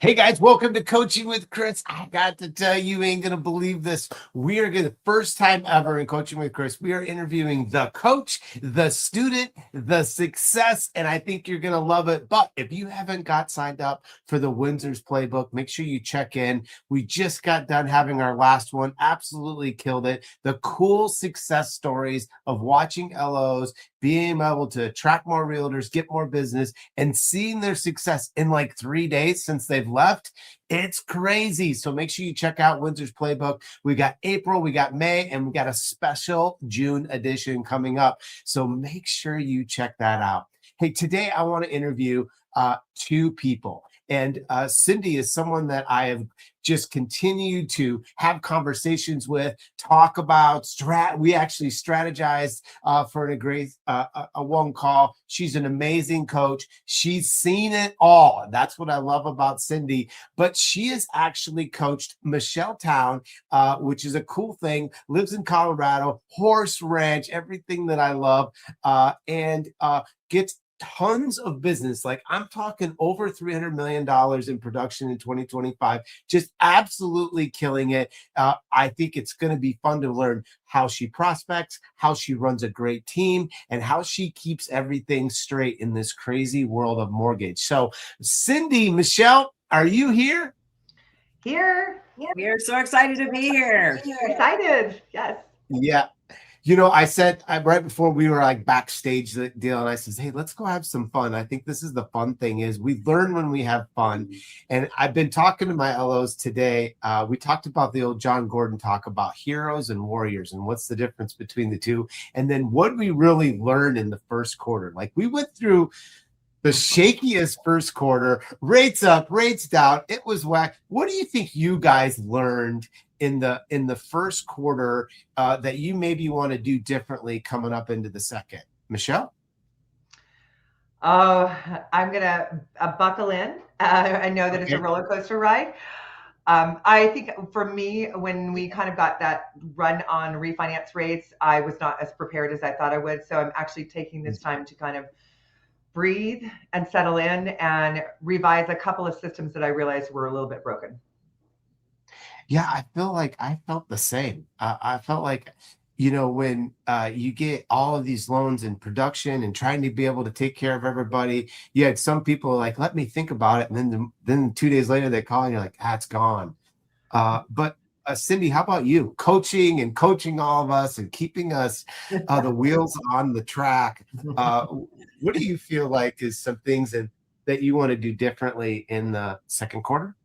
Hey guys, welcome to Coaching with Chris. I got to tell you, you ain't going to believe this. We are going to, first time ever in Coaching with Chris, we are interviewing the coach, the student, the success, and I think you're going to love it. But if you haven't got signed up for the Windsor's Playbook, make sure you check in. We just got done having our last one. Absolutely killed it. The cool success stories of watching LOs, being able to attract more realtors, get more business, and seeing their success in like 3 days since they've left. It's crazy. So make sure you check out Windsor's Playbook. We got April, we got May, and we got a special June edition coming up. So make sure you check that out. Hey, today I want to interview two people. And Cindy is someone that I have just continued to have conversations with, talk about. We actually strategized for a one call. She's an amazing coach. She's seen it all. That's what I love about Cindy. But she has actually coached Michele Town, which is a cool thing. Lives in Colorado, horse ranch, everything that I love, and gets tons of business. Like I'm talking over $300 million in production in 2025, just absolutely killing it. I think it's going to be fun to learn how she prospects, how she runs a great team, and how she keeps everything straight in this crazy world of mortgage. So Cindy, Michele, are you here? Here. We are so excited to be here. Excited. Yes. Yeah. You know, I said right before we were like backstage the deal, and I says, hey, let's go have some fun. I think this is the fun thing is we learn when we have fun. And I've been talking to my LOs today. We talked about the old John Gordon talk about heroes and warriors and what's the difference between the two. And then what we really learned in the first quarter. Like we went through the shakiest first quarter, rates up, rates down. It was whack. What do you think you guys learned in the first quarter that you maybe want to do differently coming up into the second? Michele? Oh, I'm going to buckle in. I know that It's a roller coaster ride. I think for me, when we kind of got that run on refinance rates, I was not as prepared as I thought I would. So I'm actually taking this time to kind of breathe and settle in and revise a couple of systems that I realized were a little bit broken. Yeah, I feel like I felt the same. I felt like, you know, when you get all of these loans in production and trying to be able to take care of everybody, you had some people like, let me think about it. And then 2 days later, they call and you're like, it's gone. But Cindy, how about you? Coaching all of us and keeping us the wheels on the track. What do you feel like is some things that you want to do differently in the second quarter?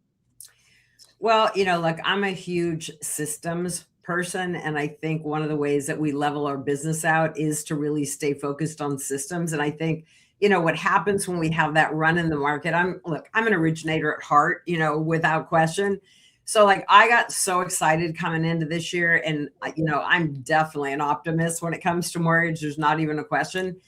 Well, you know, like I'm a huge systems person. And I think one of the ways that we level our business out is to really stay focused on systems. And I think, you know, what happens when we have that run in the market, I'm an originator at heart, you know, without question. So like I got so excited coming into this year and, you know, I'm definitely an optimist when it comes to mortgage. There's not even a question.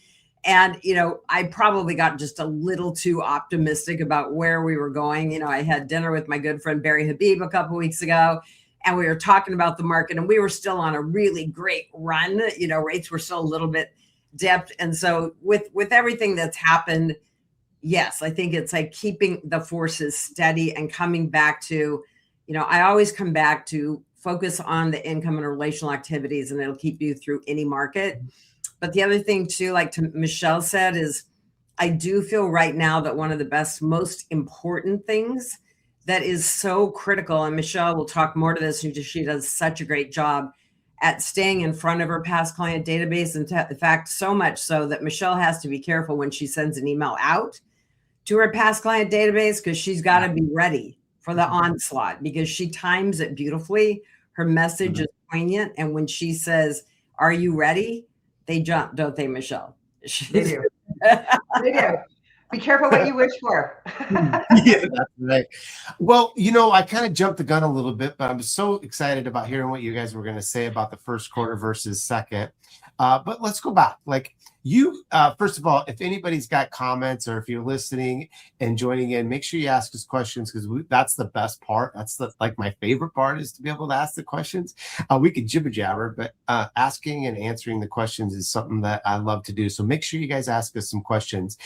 And, you know, I probably got just a little too optimistic about where we were going. You know, I had dinner with my good friend Barry Habib a couple of weeks ago, and we were talking about the market, and we were still on a really great run. You know, rates were still a little bit dipped. And so with everything that's happened, yes, I think it's like keeping the forces steady and coming back to, you know, I always come back to focus on the income and relational activities, and it'll keep you through any market. But the other thing too, like Michele said, is I do feel right now that one of the most important things that is so critical, and Michele will talk more to this, she does such a great job at staying in front of her past client database. And in fact, so much so that Michele has to be careful when she sends an email out to her past client database, because she's got to be ready for the onslaught, because she times it beautifully. Her message is poignant. And when she says, "Are you ready?" they jump, don't they, Michele? They do. They do. Be careful what you wish for. Yeah, that's right. Well, you know, I kind of jumped the gun a little bit, but I'm so excited about hearing what you guys were going to say about the first quarter versus second. But let's go back. Like you, first of all, if anybody's got comments or if you're listening and joining in, make sure you ask us questions, because that's the best part. That's like my favorite part, is to be able to ask the questions. We could jibber jabber, but asking and answering the questions is something that I love to do. So make sure you guys ask us some questions.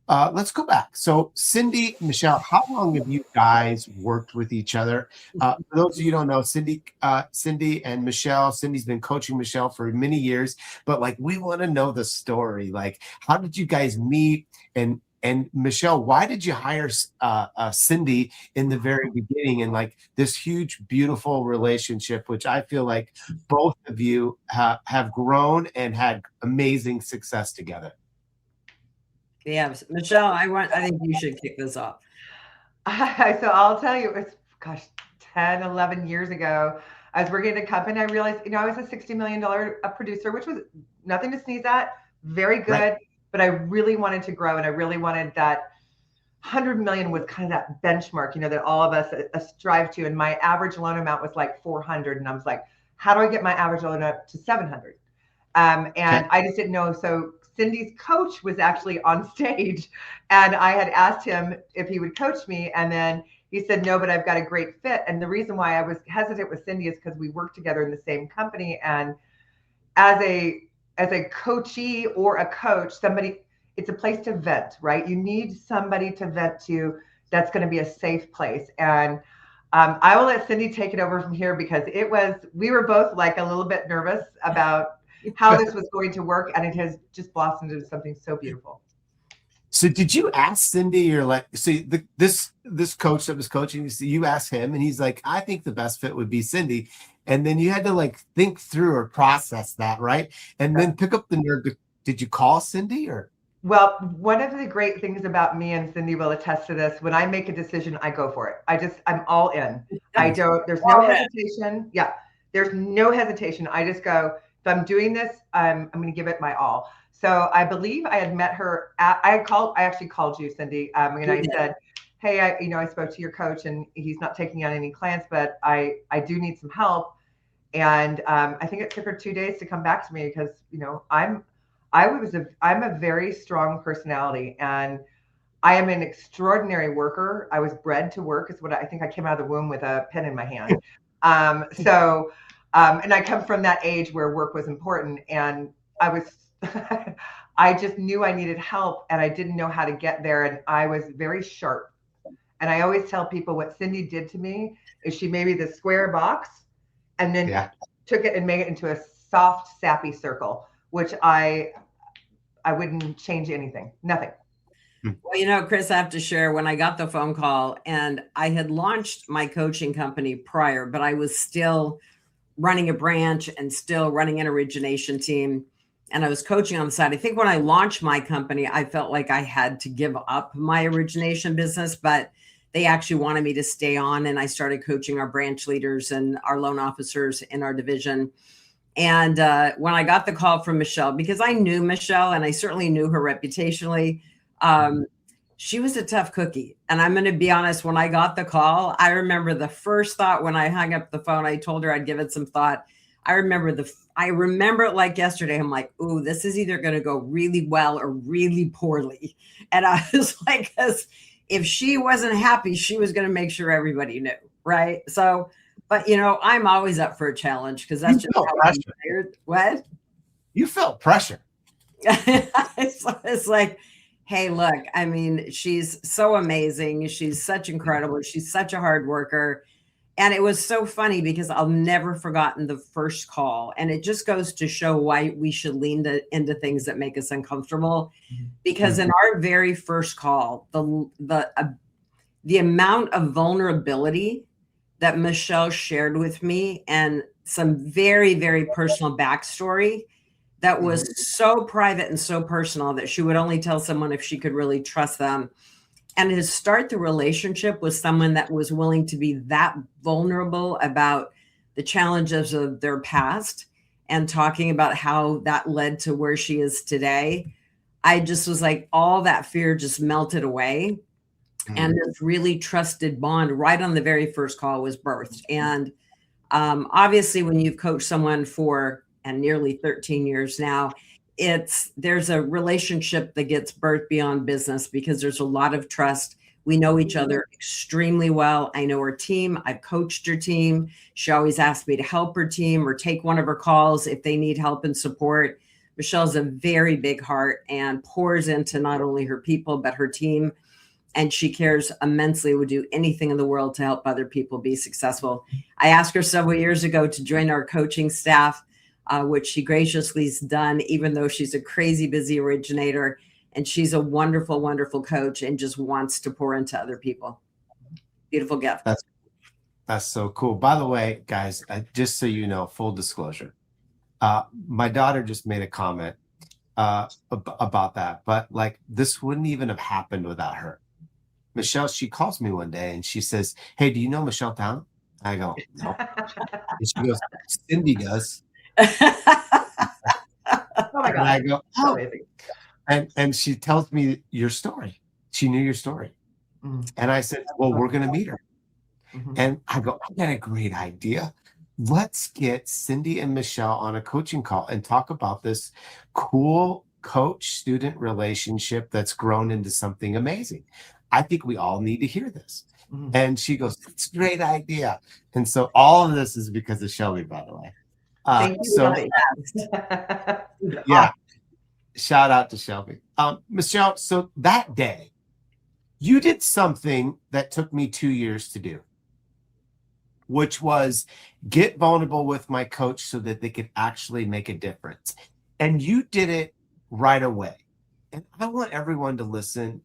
let's go back. So Cindy, Michele, how long have you guys worked with each other? For those of you who don't know, Cindy and Michele, Cindy's been coaching Michele for many years, but like, we want to know the story. Like, how did you guys meet? And Michele, why did you hire Cindy in the very beginning? And like this huge, beautiful relationship, which I feel like both of you have grown and had amazing success together. Yeah, Michele, I think you should kick this off. So I'll tell you, it was, 10, 11 years ago. I was working at a company. I realized, I was a $60 million producer, which was nothing to sneeze at, very good. Right. But I really wanted to grow, and I really wanted that 100 million was kind of that benchmark, that all of us strive to. And my average loan amount was like 400. And I was like, how do I get my average loan up to 700? And okay. I just didn't know. So Cindy's coach was actually on stage, and I had asked him if he would coach me. And then he said, no, but I've got a great fit. And the reason why I was hesitant with Cindy is because we worked together in the same company. And as a coachee or a coach, it's a place to vent, right? You need somebody to vent to that's going to be a safe place. And I will let Cindy take it over from here, because we were both like a little bit nervous about how this was going to work, and it has just blossomed into something so beautiful. So did you ask Cindy, or like, see this coach that was coaching, you asked him and he's like, I think the best fit would be Cindy. And then you had to like think through or process that, right? And then pick up the nerve. Did you call Cindy or? Well, one of the great things about me, and Cindy will attest to this, when I make a decision, I go for it. I'm all in. There's no hesitation. Yeah, there's no hesitation. I just go, if I'm doing this, I'm going to give it my all. So I believe I had met her. I actually called you, Cindy, and I said, hey, I spoke to your coach, and he's not taking on any clients, but I do need some help. And I think it took her 2 days to come back to me, because I'm a very strong personality, and I am an extraordinary worker. I was bred to work, is what I think. I came out of the womb with a pen in my hand. And I come from that age where work was important, and I just knew I needed help, and I didn't know how to get there. And I was very sharp. And I always tell people what Cindy did to me is she made me the square box, and then took it and made it into a soft, sappy circle, which I wouldn't change anything, nothing. Well, Chris, I have to share, when I got the phone call, and I had launched my coaching company prior, but I was still running a branch and still running an origination team. And I was coaching on the side. I think when I launched my company, I felt like I had to give up my origination business, but they actually wanted me to stay on. And I started coaching our branch leaders and our loan officers in our division. And when I got the call from Michele, because I knew Michele and I certainly knew her reputationally, she was a tough cookie. And I'm going to be honest, when I got the call, I remember the first thought when I hung up the phone, I told her I'd give it some thought. I remember it like yesterday. I'm like, ooh, this is either going to go really well or really poorly. And I was like, because if she wasn't happy, she was going to make sure everybody knew. Right. So, but I'm always up for a challenge, because that's just how I'm wired. What? You felt pressure. It's like, hey, look, I mean, she's so amazing. She's such incredible. She's such a hard worker. And it was so funny, because I'll never forgotten the first call. And it just goes to show why we should lean into things that make us uncomfortable. Because in our very first call, the amount of vulnerability that Michele shared with me, and some very, very personal backstory that was so private and so personal that she would only tell someone if she could really trust them. And to start the relationship with someone that was willing to be that vulnerable about the challenges of their past and talking about how that led to where she is today, I just was like, all that fear just melted away. And this really trusted bond right on the very first call was birthed. And obviously, when you've coached someone for nearly 13 years now, there's a relationship that gets birthed beyond business, because there's a lot of trust. We know each other extremely well. I know her team. I've coached her team. She always asks me to help her team or take one of her calls if they need help and support. Michelle's a very big heart and pours into not only her people, but her team. And she cares immensely, would do anything in the world to help other people be successful. I asked her several years ago to join our coaching staff, which she graciously has done, even though she's a crazy busy originator. And she's a wonderful, wonderful coach and just wants to pour into other people. Beautiful gift. That's so cool. By the way, guys, just so you know, full disclosure, my daughter just made a comment about that, but like this wouldn't even have happened without her. Michelle, she calls me one day and she says, "Hey, do you know Michelle Town?" I go, "No." And she goes, "Cindy does." Oh my And God. I go, "Oh." Amazing. And she tells me your story. She knew your story. And I said, "Well, we're going to meet her." And I go, "I got a great idea. Let's get Cindy and Michelle on a coaching call and talk about this cool coach-student relationship that's grown into something amazing. I think we all need to hear this." And she goes, "That's a great idea." And so all of this is because of Shelby, by the way. Thank you, Shelby. Yeah. Shout out to Shelby. Michelle, so that day, you did something that took me 2 years to do, which was get vulnerable with my coach so that they could actually make a difference. And you did it right away. And I want everyone to listen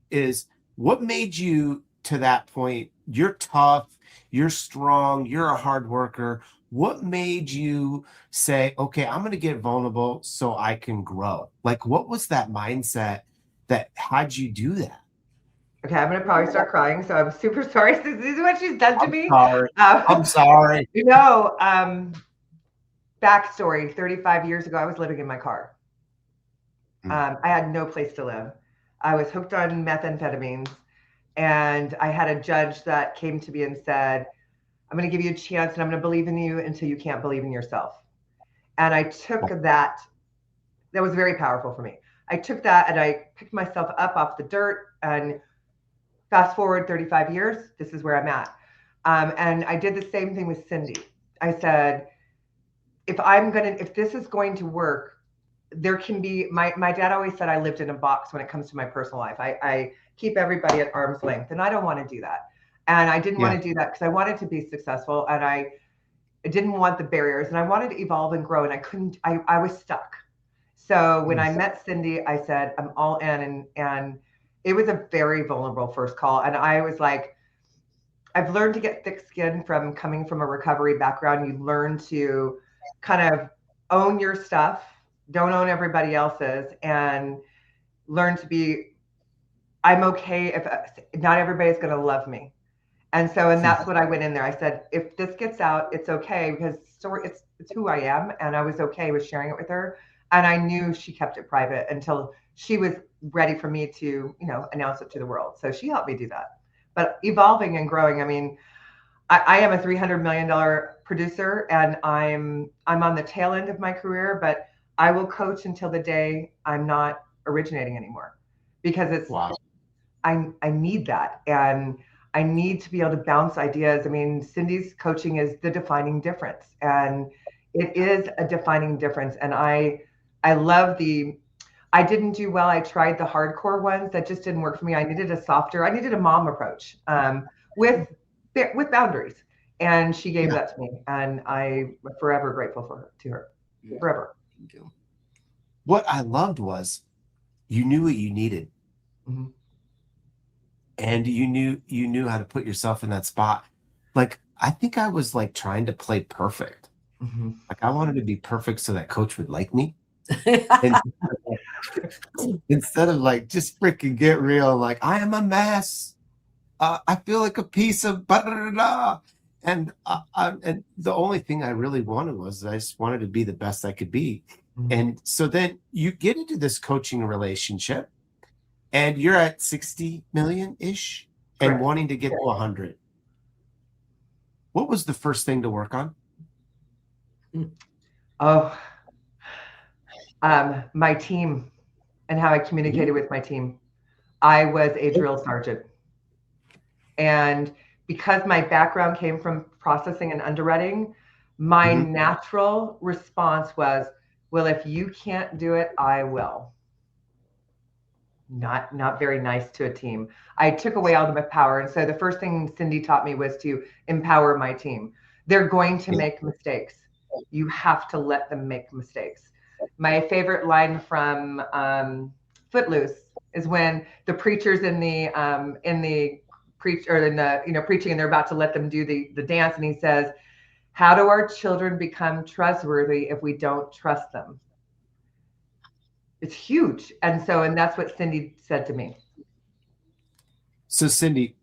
is what made you to that point? You're tough, you're strong, you're a hard worker. What made you say, okay, I'm going to get vulnerable so I can grow? Like, what was that mindset that had you do that? Okay, I'm going to probably start crying. So I'm super sorry. This is what she's done to me. Sorry. I'm sorry. You know, backstory, 35 years ago, I was living in my car. I had no place to live. I was hooked on methamphetamines. And I had a judge that came to me and said, "I'm going to give you a chance and I'm going to believe in you until you can't believe in yourself." And I took that. That was very powerful for me. I took that and I picked myself up off the dirt, and fast forward 35 years, this is where I'm at. And I did the same thing with Cindy. I said, if this is going to work, there can be, my dad always said I lived in a box when it comes to my personal life. I keep everybody at arm's length, and I don't want to do that. And I didn't want to do that because I wanted to be successful, and I didn't want the barriers, and I wanted to evolve and grow, and I couldn't, I was stuck. So when I met Cindy, I said, I'm all in, and it was a very vulnerable first call. And I was like, I've learned to get thick skin from coming from a recovery background. You learn to kind of own your stuff, don't own everybody else's, and learn to be, I'm okay if not everybody's going to love me. And that's what I went in there. I said, if this gets out, it's okay, because it's who I am. And I was okay with sharing it with her. And I knew she kept it private until she was ready for me to, announce it to the world. So she helped me do that. But evolving and growing, I mean, I am a $300 million producer, and I'm on the tail end of my career, but I will coach until the day I'm not originating anymore, because it's, I need that. And I need to be able to bounce ideas. I mean, Cindy's coaching is the defining difference, and it is a defining difference. And I love I didn't do well. I tried the hardcore ones that just didn't work for me. I needed a mom approach with boundaries. And she gave that to me. And I'm forever grateful to her. Forever. Thank you. What I loved was you knew what you needed. And you knew how to put yourself in that spot. Like, I think I was like trying to play perfect. Like, I wanted to be perfect so that coach would like me. Instead of like, just freaking get real. Like, I am a mess. I feel like a piece of blah. And the only thing I really wanted was I just wanted to be the best I could be. And so then you get into this coaching relationship, and you're at 60 million-ish and wanting to get to 100. What was the first thing to work on? My team and how I communicated with my team. I was a drill sergeant. And because my background came from processing and underwriting, my natural response was, Well, if you can't do it, I will. Not very nice to a team. I took away all the power. And so the first thing Cindy taught me was to empower my team. They're going to make mistakes. You have to let them make mistakes. My favorite line from Footloose is when the preacher's in the preaching, and they're about to let them do the dance, and he says, "How do our children become trustworthy if we don't trust them?" It's huge. And that's what Cindy said to me. So Cindy,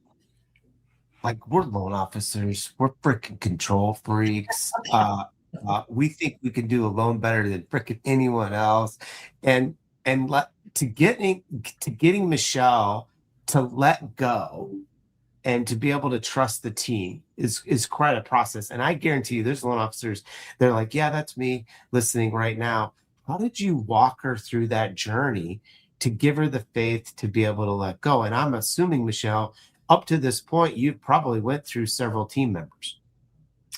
like, we're loan officers, we're freaking control freaks. We think we can do a loan better than freaking anyone else. And getting Michele to let go and to be able to trust the team is quite a process. And I guarantee you there's loan officers, they're like, yeah, that's me listening right now. How did you walk her through that journey to give her the faith to be able to let go? And I'm assuming, Michele, up to this point, you probably went through several team members.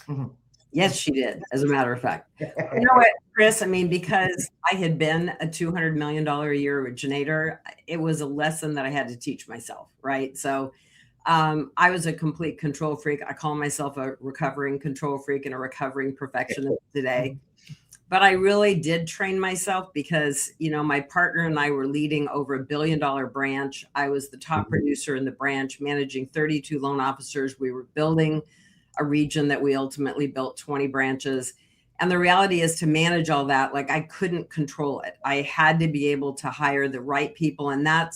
Mm-hmm. Yes, she did, as a matter of fact. You know what, Chris? I mean, because I had been a $200 million a year originator, it was a lesson that I had to teach myself, right? So I was a complete control freak. I call myself a recovering control freak and a recovering perfectionist today. But I really did train myself because, you know, my partner and I were leading over $1 billion branch. I was the top producer in the branch, managing 32 loan officers. We were building a region that we ultimately built 20 branches. And the reality is, to manage all that, like, I couldn't control it. I had to be able to hire the right people. And I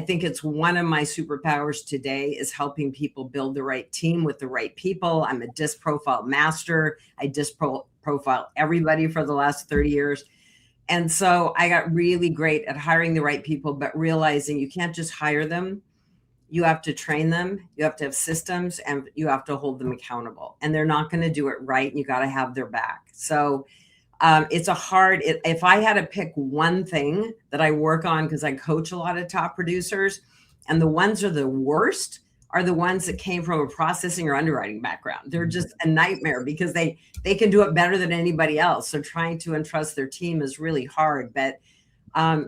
think it's one of my superpowers today, is helping people build the right team with the right people. I'm a disc profile master. I disc profile everybody for the last 30 years. And so I got really great at hiring the right people, but realizing you can't just hire them. You have to train them. You have to have systems, and you have to hold them accountable, and they're not going to do it right. And you got to have their back. So it's if I had to pick one thing that I work on, because I coach a lot of top producers, and the ones are the worst are the ones that came from a processing or underwriting background. They're just a nightmare because they can do it better than anybody else. So trying to entrust their team is really hard. But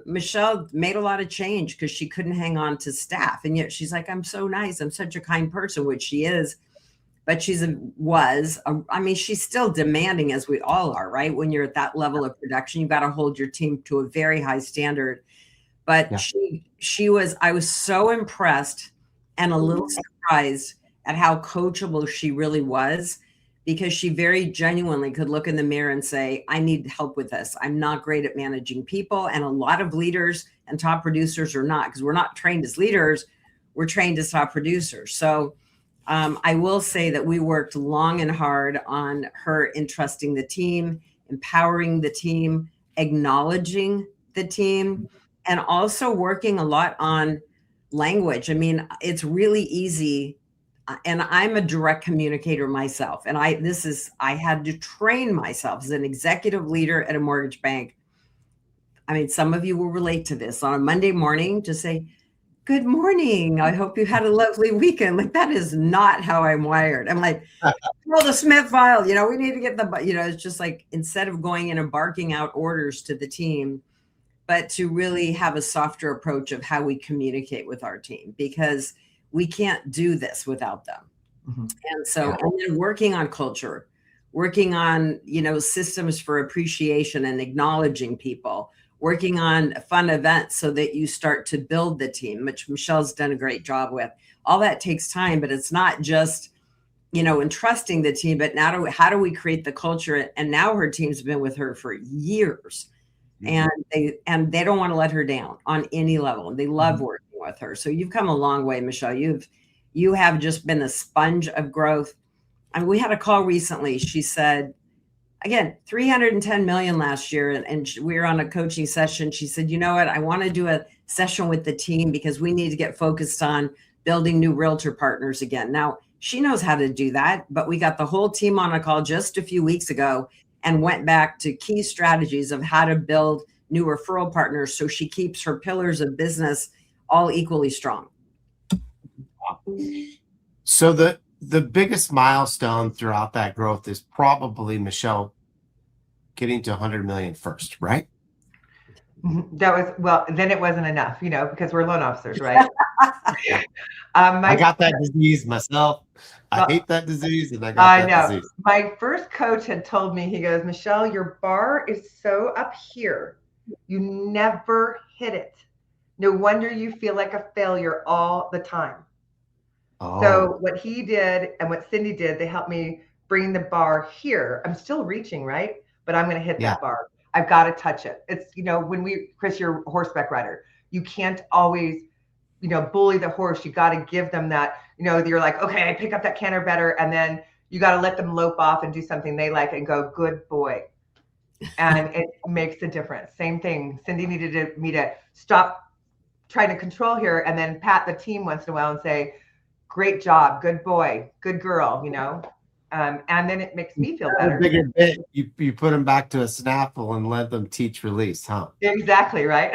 Michele made a lot of change because she couldn't hang on to staff. And yet she's like, I'm so nice. I'm such a kind person, which she is. But she's still demanding, as we all are, right? When you're at that level of production, you've got to hold your team to a very high standard. But yeah. I was so impressed and a little surprised at how coachable she really was, because she very genuinely could look in the mirror and say, I need help with this. I'm not great at managing people. And a lot of leaders and top producers are not, because we're not trained as leaders. We're trained as top producers. So I will say that we worked long and hard on her entrusting the team, empowering the team, acknowledging the team, and also working a lot on language. I mean, it's really easy. And I'm a direct communicator myself. And I had to train myself as an executive leader at a mortgage bank. I mean, some of you will relate to this. On a Monday morning, just say, good morning. I hope you had a lovely weekend. Like, that is not how I'm wired. I'm like, well, the Smith file, we need to get it's just like, instead of going in and barking out orders to the team, but to really have a softer approach of how we communicate with our team, because we can't do this without them. Mm-hmm. And so, and then working on culture, working on, systems for appreciation and acknowledging people, working on fun events so that you start to build the team, which Michele's done a great job with. All that takes time, but it's not just, entrusting the team, but now how do we create the culture? And now her team's been with her for years, mm-hmm. and they don't want to let her down on any level. And they love mm-hmm. working with her. So you've come a long way, Michele. You have just been a sponge of growth. I mean, we had a call recently. She said, again, 310 million last year. And we were on a coaching session. She said, you know what? I want to do a session with the team because we need to get focused on building new realtor partners again. Now, she knows how to do that, but we got the whole team on a call just a few weeks ago and went back to key strategies of how to build new referral partners so she keeps her pillars of business all equally strong. So the biggest milestone throughout that growth is probably, Michele, getting to 100 million first, right? That was, well, then it wasn't enough, because we're loan officers, right? I got that disease myself. I Well, hate that disease, and I got I that know. disease. My first coach had told me, he goes, Michele, your bar is so up here. You never hit it. No wonder you feel like a failure all the time. So what he did and what Cindy did, they helped me bring the bar here. I'm still reaching, right? But I'm going to hit that bar. I've got to touch it. It's, Chris, you're a horseback rider. You can't always, bully the horse. You got to give them that, you're like, okay, I pick up that canter better. And then you got to let them lope off and do something they like and go, good boy. And it makes a difference. Same thing. Cindy needed me to stop trying to control here and then pat the team once in a while and say, great job, good boy, good girl, and then it makes me feel better. Bigger bit, you put them back to a snaffle and let them teach release, huh? Exactly, right?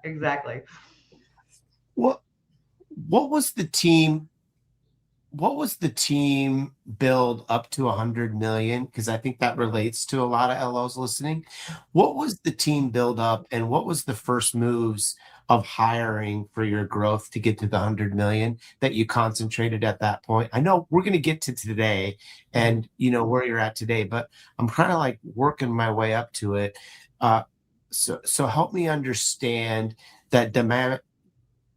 Exactly. What was the team? What was the team build up to 100 million? Because I think that relates to a lot of LOs listening. What was the team build up, and what was the first moves of hiring for your growth to get to the 100 million that you concentrated at that point? I know we're going to get to today and where you're at today, but I'm kind of like working my way up to it. So help me understand that demand,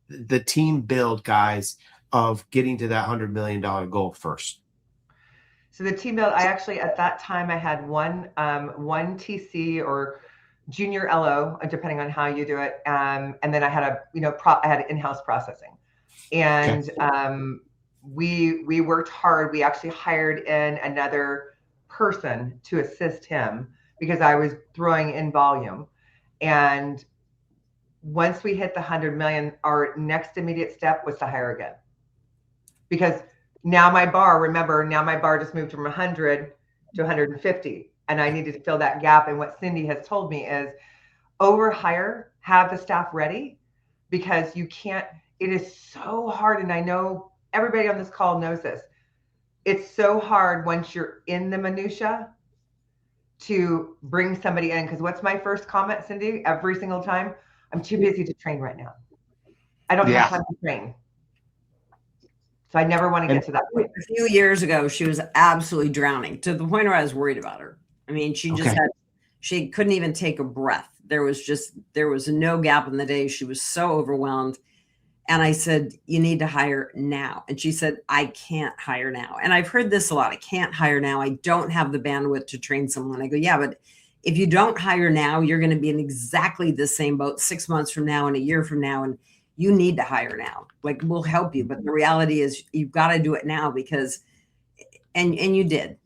the team build, guys, of getting to that $100 million goal first. So the team build, I actually, at that time, I had one TC or junior LO, depending on how you do it. And then I had I had in-house processing, and we worked hard. We actually hired in another person to assist him because I was throwing in volume. And once we hit the 100 million, our next immediate step was to hire again. Because now my bar just moved from 100 to 150, and I needed to fill that gap. And what Cindy has told me is overhire, have the staff ready, because you can't, it is so hard. And I know everybody on this call knows this. It's so hard once you're in the minutia to bring somebody in. Because what's my first comment, Cindy? Every single time, I'm too busy to train right now. I don't have time to train. So I never want to get to that point. A few years ago, she was absolutely drowning to the point where I was worried about her. I mean, she couldn't even take a breath. There was no gap in the day. She was so overwhelmed. And I said, you need to hire now. And she said, I can't hire now. And I've heard this a lot. I can't hire now. I don't have the bandwidth to train someone. I go, yeah, but if you don't hire now, you're going to be in exactly the same boat 6 months from now and a year from now. And you need to hire now. Like, we'll help you. But the reality is you've got to do it now because, and you did.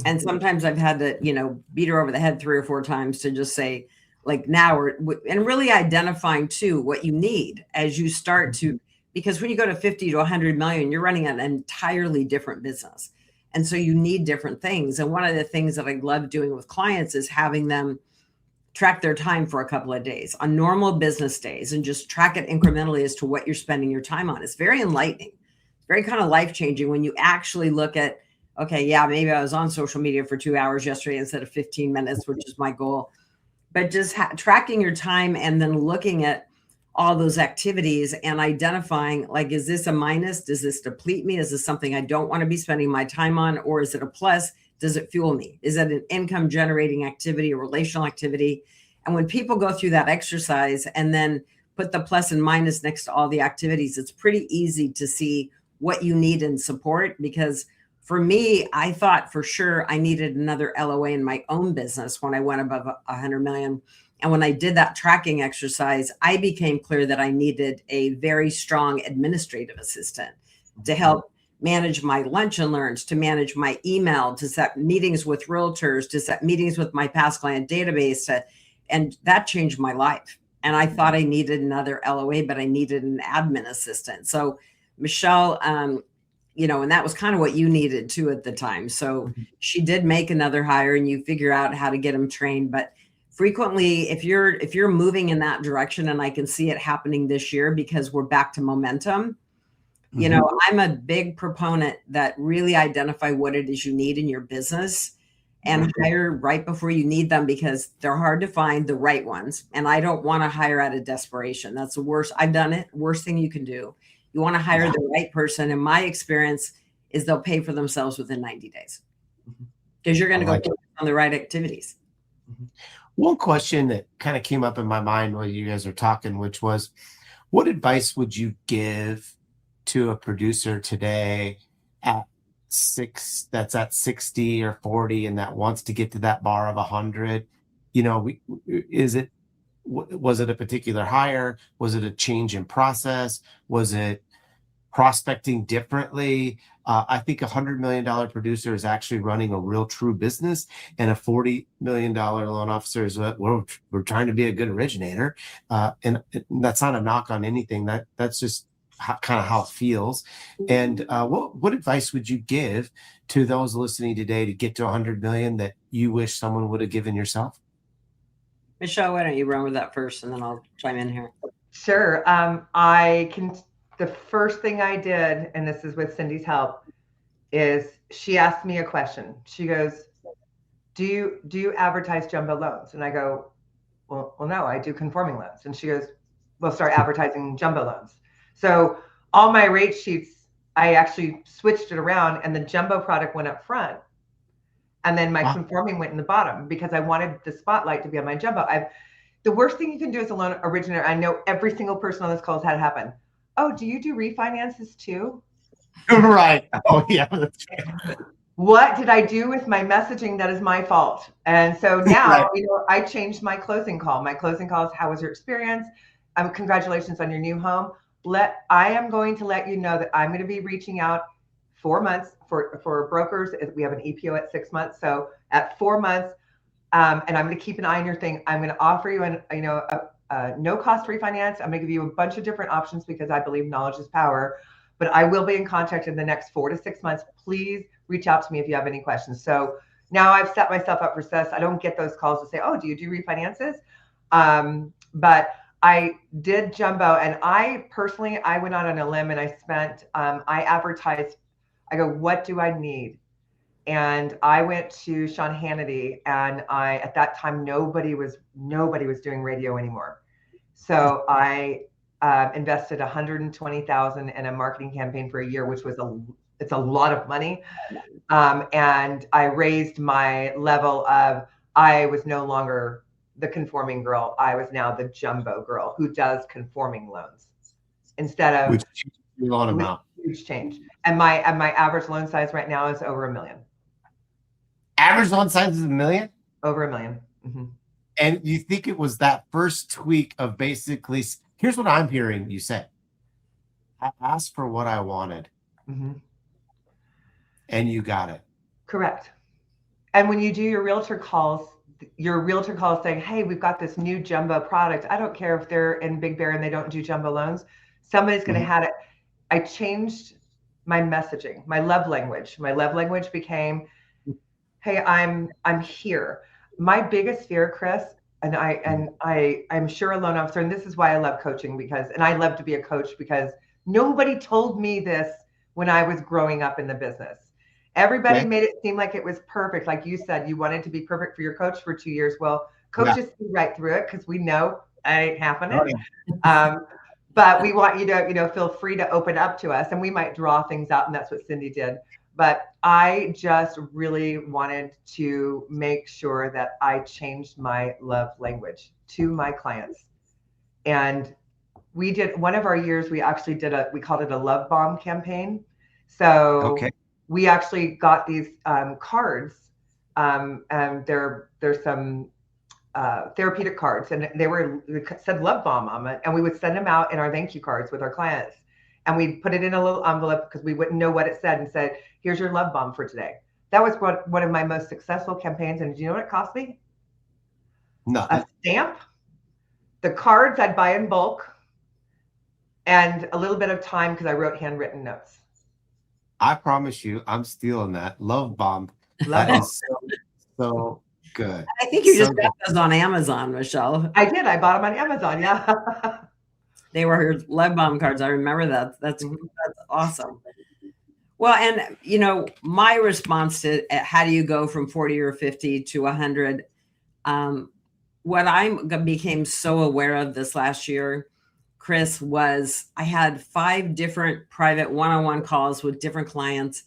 And sometimes I've had to, beat her over the head 3 or 4 times to just say, like, now, and really identifying too what you need as you start to, because when you go to 50 to 100 million, you're running an entirely different business. And so you need different things. And one of the things that I love doing with clients is having them track their time for a couple of days on normal business days and just track it incrementally as to what you're spending your time on. It's very enlightening. It's very kind of life-changing when you actually look at, okay, yeah, maybe I was on social media for 2 hours yesterday instead of 15 minutes, which is my goal. But just tracking your time and then looking at all those activities and identifying, like, is this a minus? Does this deplete me? Is this something I don't want to be spending my time on? Or is it a plus? Does it fuel me? Is it an income generating activity, a relational activity? And when people go through that exercise and then put the plus and minus next to all the activities, it's pretty easy to see what you need in support. Because for me, I thought for sure I needed another LOA in my own business when I went above 100 million. And when I did that tracking exercise, I became clear that I needed a very strong administrative assistant to help manage my lunch and learns, to manage my email, to set meetings with realtors, to set meetings with my past client database. And that changed my life. And I thought I needed another LOA, but I needed an admin assistant. So Michele, and that was kind of what you needed too at the time. So she did make another hire and you figure out how to get them trained. But frequently, if you're moving in that direction, and I can see it happening this year because we're back to momentum, I'm a big proponent that really identify what it is you need in your business and hire right before you need them, because they're hard to find, the right ones. And I don't want to hire out of desperation. That's the worst. I've done it. Worst thing you can do. You want to hire the right person. And my experience is they'll pay for themselves within 90 days because you're going to go on the right activities. One question that kind of came up in my mind while you guys are talking, which was, what advice would you give to a producer today that's at 60 or 40 and that wants to get to that bar of 100? Was it a particular hire? Was it a change in process? Was it prospecting differently? I think $100 million producer is actually running a real true business, and a $40 million loan officer is we're trying to be a good originator. And that's not a knock on anything. That's just kind of how it feels. And what advice would you give to those listening today to get to 100 million that you wish someone would have given yourself? Michele, why don't you run with that first, and then I'll chime in here. Sure. The first thing I did, and this is with Cindy's help, is she asked me a question. She goes, do you advertise jumbo loans? And I go, well, no, I do conforming loans. And she goes, well, start advertising jumbo loans. So all my rate sheets, I actually switched it around, and the jumbo product went up front. And then my conforming went in the bottom, because I wanted the spotlight to be on my jumbo. The worst thing you can do as a loan originator, I know every single person on this call has had it happen. Oh, do you do refinances too? Right. Oh, yeah. What did I do with my messaging? That is my fault. And so now, I changed my closing call. My closing call is, how was your experience? Congratulations on your new home. I am going to let you know that I'm going to be reaching out 4 months for brokers. We have an EPO at 6 months. So at 4 months, and I'm going to keep an eye on your thing. I'm going to offer you a no cost refinance. I'm going to give you a bunch of different options, because I believe knowledge is power. But I will be in contact in the next 4 to 6 months. Please reach out to me if you have any questions. So now I've set myself up for success. I don't get those calls to say, oh, do you do refinances? But I did jumbo, and I went out on a limb, and I advertised. I go, what do I need? And I went to Sean Hannity, and at that time, nobody was doing radio anymore. So I invested $120,000 in a marketing campaign for a year, which was it's a lot of money. And I raised my level of, I was no longer the conforming girl. I was now the jumbo girl who does conforming loans instead of huge change. And my average loan size right now is over $1 million. Average loan size is $1 million? Over $1 million. Mm-hmm. And you think it was that first tweak of basically, here's what I'm hearing you say. I asked for what I wanted. Mm-hmm. And you got it. Correct. And when you do your realtor calls saying, hey, we've got this new jumbo product. I don't care if they're in Big Bear and they don't do jumbo loans. Somebody's going to have it. I changed my messaging, my love language. My love language became, hey, I'm here. My biggest fear, Chris, and I'm sure a loan officer, and this is why I love coaching, and I love to be a coach, because nobody told me this when I was growing up in the business. Everybody made it seem like it was perfect. Like you said, you wanted to be perfect for your coach for 2 years. Well, coaches see right through it, because we know that ain't happening. But we want you to, feel free to open up to us, and we might draw things out, and that's what Cindy did. But I just really wanted to make sure that I changed my love language to my clients. And we did one of our years, we actually we called it a love bomb campaign. So we actually got these cards, and there's some therapeutic cards, and they said love bomb on it. And we would send them out in our thank you cards with our clients. And we put it in a little envelope, because we wouldn't know what it said, and said, here's your love bomb for today. That was one of my most successful campaigns. And do you know what it cost me? Nothing. A stamp, the cards I'd buy in bulk, and a little bit of time, because I wrote handwritten notes. I promise you, I'm stealing that. Love bomb. That is so good. I think you just got those on Amazon, Michele. I did. I bought them on Amazon. Yeah. They were her love bomb cards. I remember that. That's awesome. Well, and my response to how do you go from 40 or 50 to 100? What I became so aware of this last year, Chris, was I had 5 different private one-on-one calls with different clients.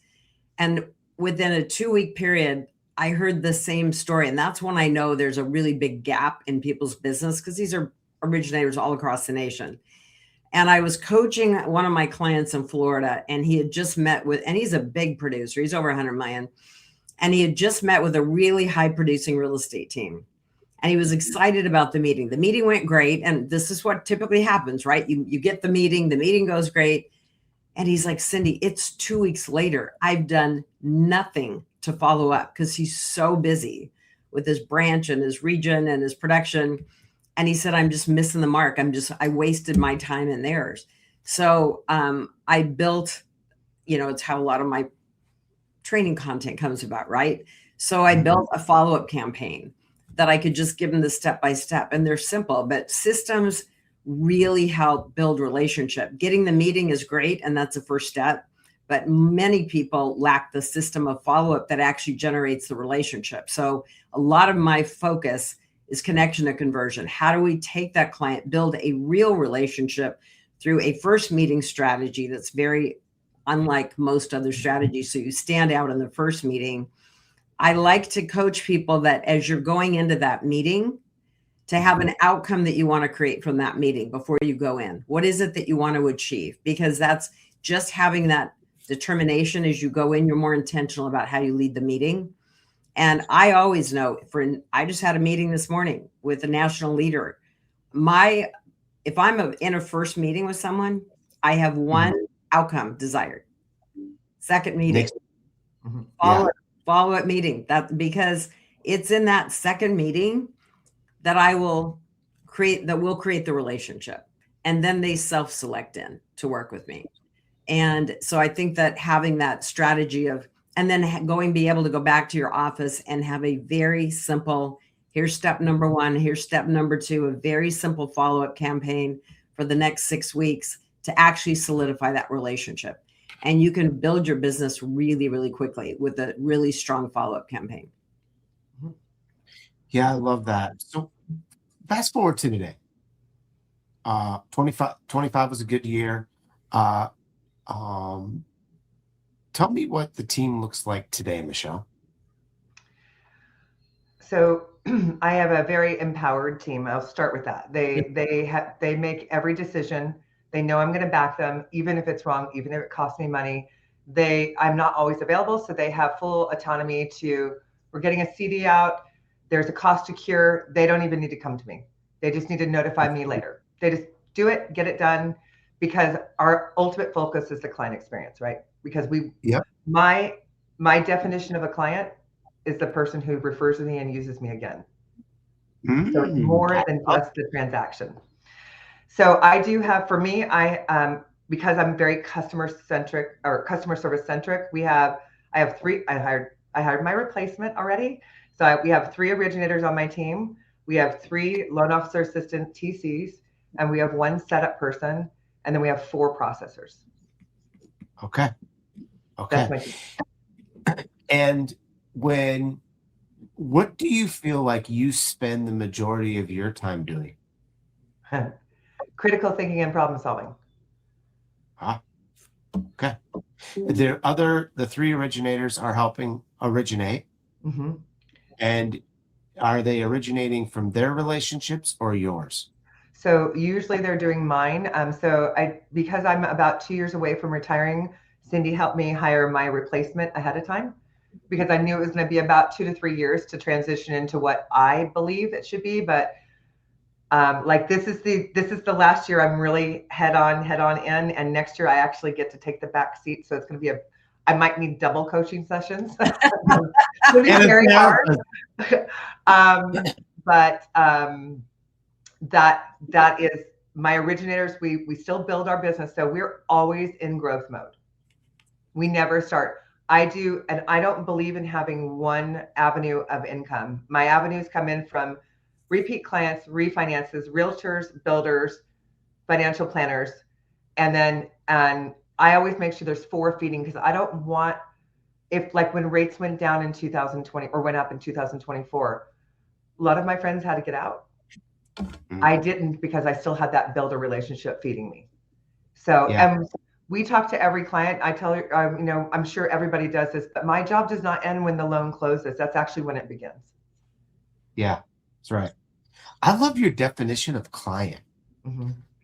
And within a 2-week period, I heard the same story. And that's when I know there's a really big gap in people's business, because these are originators all across the nation. And I was coaching one of my clients in Florida, and he had just met with, and he's a big producer. He's over 100 million. And he had just met with a really high producing real estate team. And he was excited about the meeting. The meeting went great. And this is what typically happens, right? You get the meeting goes great. And he's like, Cindy, it's 2 weeks later. I've done nothing to follow up, because he's so busy with his branch and his region and his production. And he said, I'm just missing the mark. I wasted my time and theirs. So I built, it's how a lot of my training content comes about, right? So I built a follow-up campaign that I could just give them the step-by-step. And they're simple, but systems really help build relationship. Getting the meeting is great, and that's the first step. But many people lack the system of follow-up that actually generates the relationship. So a lot of my focus is connection to conversion. How do we take that client, build a real relationship through a first meeting strategy that's very unlike most other strategies? So you stand out in the first meeting. I like to coach people that as you're going into that meeting, to have an outcome that you want to create from that meeting before you go in. What is it that you want to achieve? Because that's just having that determination as you go in. You're more intentional about how you lead the meeting. And I always know, I just had a meeting this morning with a national leader. If I'm in a first meeting with someone, I have one outcome desired. Second meeting, follow-up meeting. Because it's in that second meeting that we'll create the relationship. And then they self-select in to work with me. And so I think that having that strategy and then be able to go back to your office and have a very simple, here's step number 1, here's step number 2, a very simple follow-up campaign for the next 6 weeks to actually solidify that relationship. And you can build your business really, really quickly with a really strong follow-up campaign. Yeah, I love that. So fast forward to today. 25 was a good year. Tell me what the team looks like today, Michele. So I have a very empowered team. I'll start with that. They make every decision. They know I'm going to back them, even if it's wrong, even if it costs me money. I'm not always available, so they have full autonomy we're getting a CD out. There's a cost to cure. They don't even need to come to me. They just need to notify me later. They just do it, get it done, because our ultimate focus is the client experience, right? Because my definition of a client is the person who refers to me and uses me again. So it's more than just the transaction. So I do have, for me, because I'm very customer service centric, I have 3, I hired my replacement already. So we have 3 originators on my team. We have 3 loan officer assistant TCs, and we have 1 setup person, and then we have 4 processors. Okay. That's my team. And what do you feel like you spend the majority of your time doing? Critical thinking and problem solving. Okay. The 3 originators are helping originate. Mm-hmm. And are they originating from their relationships or yours? So usually they're doing mine. Because I'm about 2 years away from retiring, Cindy helped me hire my replacement ahead of time, because I knew it was going to be about 2 to 3 years to transition into what I believe it should be. But this is the last year I'm really head on in, and next year I actually get to take the back seat. So it's going to be I might need double coaching sessions. It's going to be very hard. That is my originators. We still build our business. So we're always in growth mode. We never start. I don't believe in having one avenue of income. My avenues come in from repeat clients, refinances, realtors, builders, financial planners, and I always make sure there's 4 feeding, because I don't want, if like when rates went down in 2020 or went up in 2024, a lot of my friends had to get out. I didn't, because I still had that builder relationship feeding me. So, we talk to every client. I tell you, I'm sure everybody does this, but my job does not end when the loan closes. That's actually when it begins. Yeah, that's right. I love your definition of client.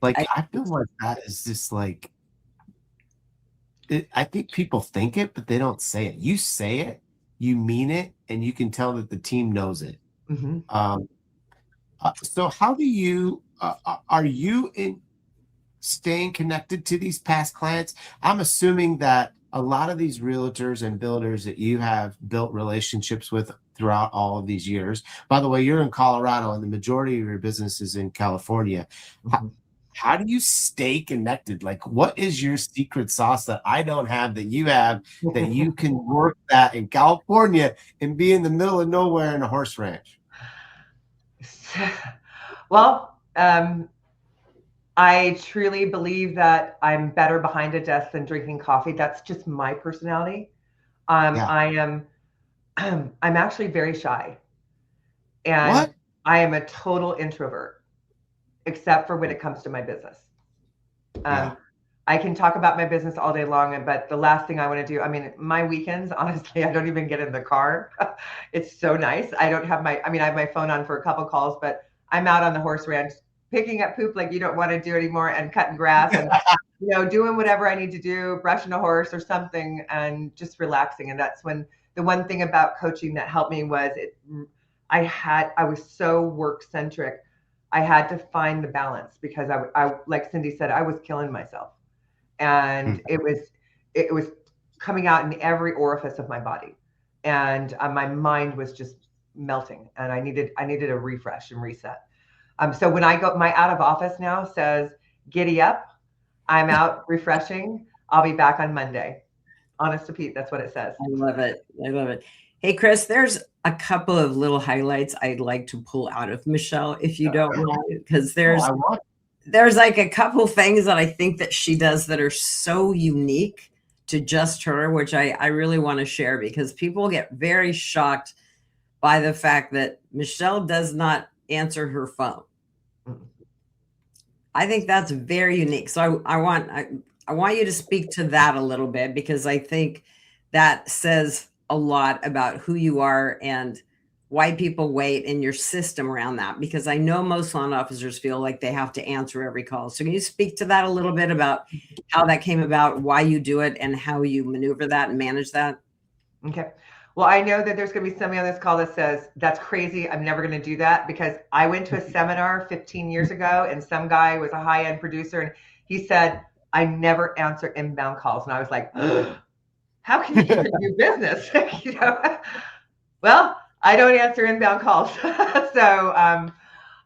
Like, I feel like that is just like, I think people think it, but they don't say it. You say it, you mean it, and you can tell that the team knows it. So how do you, are you in staying connected to these past clients? I'm assuming that a lot of these realtors and builders that you have built relationships with throughout all of these years. By the way, you're in Colorado and the majority of your business is in California. How do you stay connected? Like, what is your secret sauce that I don't have that you have, that you can work that in California and be in the middle of nowhere in a horse ranch? Well, I truly believe that I'm better behind a desk than drinking coffee. That's just my personality. I'm actually very shy, and I am a total introvert, except for when it comes to my business. I can talk about my business all day long, but the last thing I want to do, I mean, my weekends, honestly, I don't even get in the car. It's so nice. I have my phone on for a couple calls, but I'm out on the horse ranch picking up poop like you don't want to do anymore, and cutting grass and doing whatever I need to do, brushing a horse or something, and just relaxing. And that's when the one thing about coaching that helped me was I was so work centric. I had to find the balance, because I like Cindy said, I was killing myself, and it was coming out in every orifice of my body, and my mind was just melting, and I needed a refresh and reset. So when I go, my out of office now says, "Giddy up, I'm out refreshing. I'll be back on Monday." Honest to Pete, that's what it says. I love it. I love it. Hey, Chris, there's a couple of little highlights I'd like to pull out of Michele, if you don't mind, because there's like a couple things that I think that she does that are so unique to just her, which I really want to share, because people get very shocked by the fact that Michele does not answer her phone. I think that's very unique. So I want you to speak to that a little bit, because I think that says a lot about who you are and why people wait in your system around that, because I know most loan officers feel like they have to answer every call. So can you speak to that a little bit about how that came about, why you do it, and how you maneuver that and manage that? Okay. Well, I know that there's going to be somebody on this call that says, "That's crazy. I'm never going to do that," because I went to a seminar 15 years ago, and some guy was a high-end producer, and he said, "I never answer inbound calls." And I was like, how can you even do business? Well, I don't answer inbound calls. So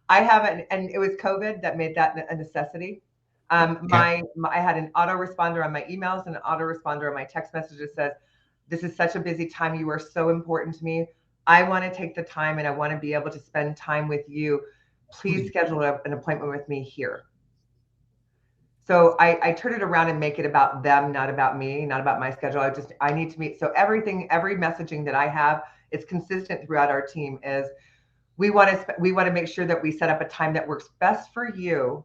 I haven't, and it was COVID that made that a necessity. I had an autoresponder on my emails and an autoresponder on my text messages that says, "This is such a busy time. You are so important to me. I want to take the time, and I want to be able to spend time with you. Please schedule an appointment with me here." So I turn it around and make it about them, not about me, not about my schedule. I need to meet. So every messaging that I have, it's consistent throughout our team, is we want to make sure that we set up a time that works best for you.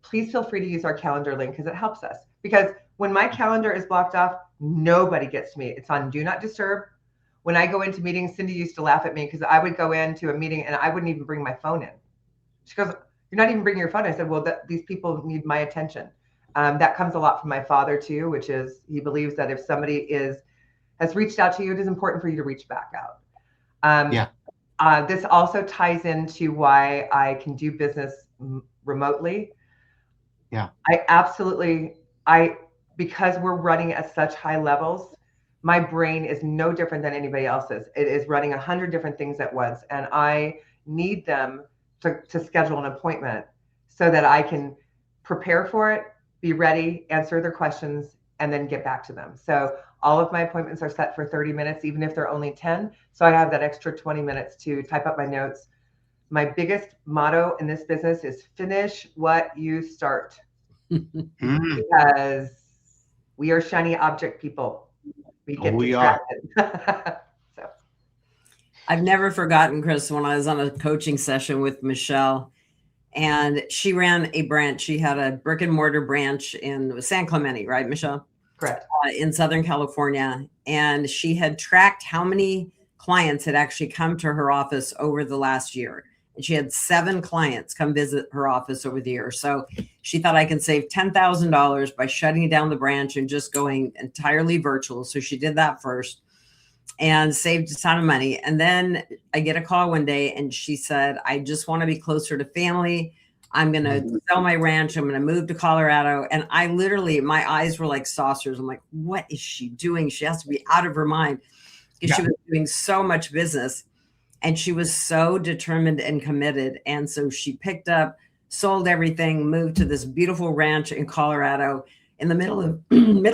Please feel free to use our calendar link, because it helps us. Because when my calendar is blocked off, nobody gets to me. It's on do not disturb. When I go into meetings, Cindy used to laugh at me, because I would go into a meeting and I wouldn't even bring my phone in. She goes, "You're not even bringing your phone." I said, "Well, these people need my attention." That comes a lot from my father too, which is, he believes that if somebody has reached out to you, it is important for you to reach back out. This also ties into why I can do business remotely. Because we're running at such high levels, my brain is no different than anybody else's. It is running 100 different things at once, and I need them to schedule an appointment so that I can prepare for it, be ready, answer their questions, and then get back to them. So all of my appointments are set for 30 minutes, even if they're only 10. So I have that extra 20 minutes to type up my notes. My biggest motto in this business is finish what you start. Because We are shiny object people. We get distracted. So. I've never forgotten, Chris, when I was on a coaching session with Michele, and she ran a branch. She had a brick and mortar branch in San Clemente, right, Michele? Correct. In Southern California. And she had tracked how many clients had actually come to her office over the last year. And she had 7 clients come visit her office over the year. So she thought, I can save $10,000 by shutting down the branch and just going entirely virtual. So she did that first and saved a ton of money. And then I get a call one day and she said, I just want to be closer to family. I'm going to sell my ranch. I'm going to move to Colorado. And I literally, my eyes were like saucers. I'm like, what is she doing? She has to be out of her mind because she was doing so much business and she was so determined and committed. And so she picked up, sold everything, moved to this beautiful ranch in Colorado in the middle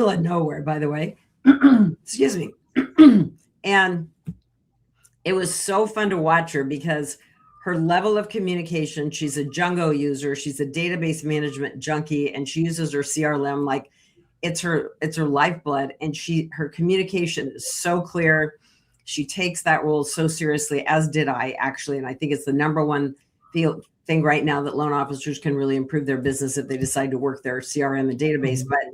of nowhere, by the way. Excuse me. And it was so fun to watch her because her level of communication, she's a Django user, she's a database management junkie, and she uses her CRM like it's her lifeblood. And her communication is so clear. She takes that role so seriously, as did I actually. And I think it's the number one thing right now that loan officers can really improve their business if they decide to work their CRM and database. But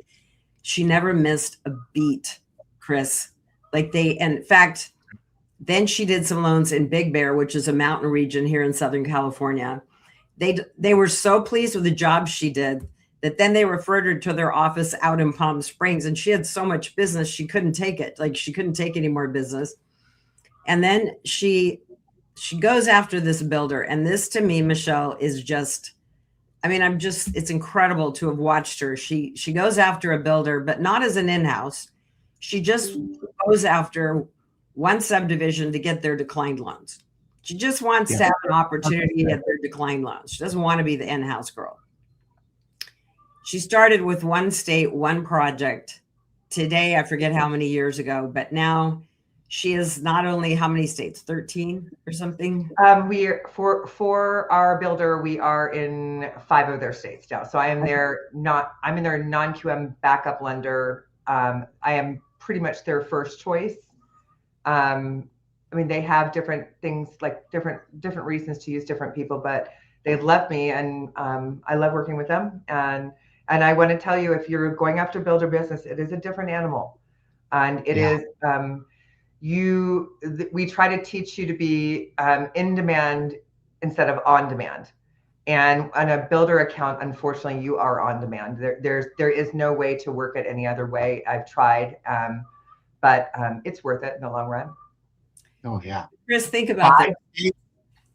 she never missed a beat, Chris. In fact, then she did some loans in Big Bear, which is a mountain region here in Southern California. They were so pleased with the job she did that then they referred her to their office out in Palm Springs, and she had so much business she couldn't take it. Like she couldn't take any more business. And then she goes after this builder, and this to me, Michele, is just, I mean, it's incredible to have watched her. She goes after a builder, but not as an in-house. She just goes after one subdivision to get their declined loans. She just wants to have an opportunity to get their declined loans. She doesn't want to be the in-house girl. She started with one state, one project. Today, I forget how many years ago, but now she is not only how many states, 13 or something? For our builder, we are in 5 of their states now. So I'm in their non-QM backup lender. I am pretty much their first choice. I mean, they have different things, like different reasons to use different people, but they've left me, and I love working with them. And I want to tell you, if you're going after builder business, it is a different animal, and it is we try to teach you to be in demand instead of on demand. And on a builder account, unfortunately, you are on demand. There is no way to work it any other way. I've tried, but it's worth it in the long run. Oh yeah, Chris, think about that.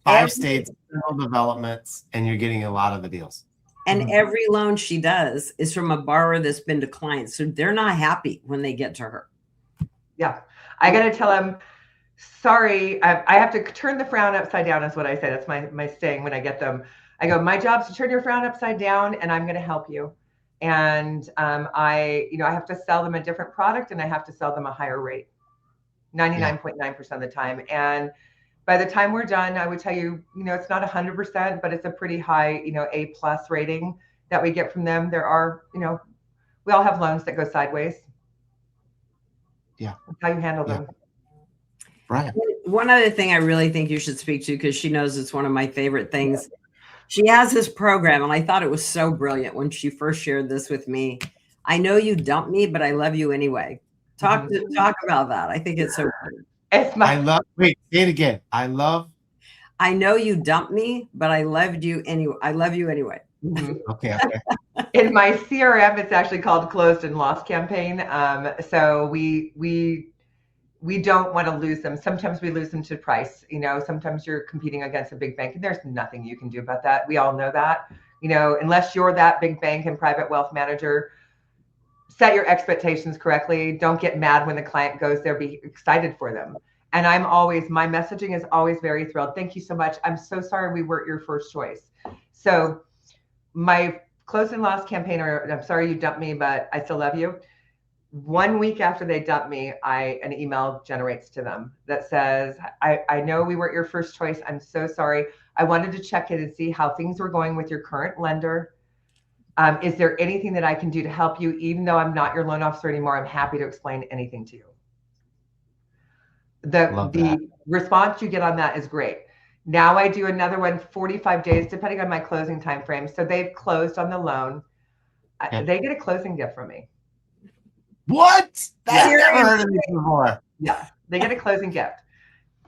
5 states, several developments, and you're getting a lot of the deals. And every loan she does is from a borrower that's been declined, so they're not happy when they get to her. Yeah, I got to tell them, sorry, I have to turn the frown upside down. Is what I say. That's my saying when I get them. I go, my job's to turn your frown upside down, and I'm going to help you. And I have to sell them a different product, and I have to sell them a higher rate, 99.9% of the time. And by the time we're done, I would tell you, it's not 100%, but it's a pretty high, A+ rating that we get from them. There are, we all have loans that go sideways. Yeah. That's how you handle them. Right. One other thing I really think you should speak to, because she knows it's one of my favorite things. She has this program, and I thought it was so brilliant when she first shared this with me. I know you dumped me, but I love you anyway. Talk about that. I think it's so good. Wait, say it again. I know you dumped me, but I loved you anyway. I love you anyway. Okay. In my CRM, it's actually called Closed and Lost campaign. So we don't want to lose them. Sometimes we lose them to price. Sometimes you're competing against a big bank, and there's nothing you can do about that. We all know that. Unless you're that big bank and private wealth manager, set your expectations correctly. Don't get mad when the client goes there. Be excited for them. And my messaging is always very thrilled. Thank you so much. I'm so sorry we weren't your first choice. So my Closed and Lost campaign, or I'm sorry you dumped me, but I still love you. 1 week after they dump me, an email generates to them that says, I know we weren't your first choice. I'm so sorry. I wanted to check in and see how things were going with your current lender. Is there anything that I can do to help you? Even though I'm not your loan officer anymore, I'm happy to explain anything to you. The response you get on that is great. Now I do another one, 45 days, depending on my closing time frame. So they've closed on the loan. They get a closing gift from me. What? Yeah. I've never heard of this before. Yeah, they get a closing gift.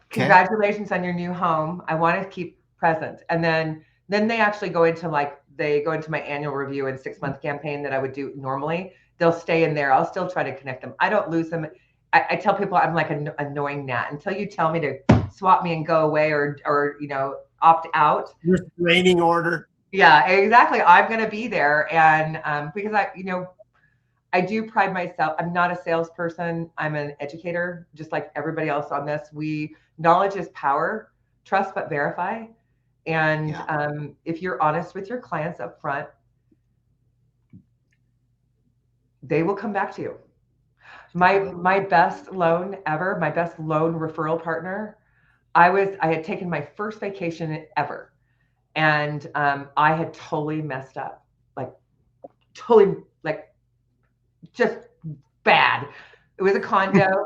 Congratulations on your new home. I want to keep present. And then they actually go into my annual review and 6-month campaign that I would do normally. They'll stay in there. I'll still try to connect them. I don't lose them. I tell people I'm like an annoying gnat. Until you tell me to swap me and go away or opt out. Restraining order. Yeah, exactly. I'm going to be there. And because I do pride myself. I'm not a salesperson. I'm an educator, just like everybody else on this. Knowledge is power, trust but verify. And if you're honest with your clients up front, they will come back to you. My best loan ever, my best loan referral partner, I had taken my first vacation ever. And I had totally messed up, just bad. It was a condo.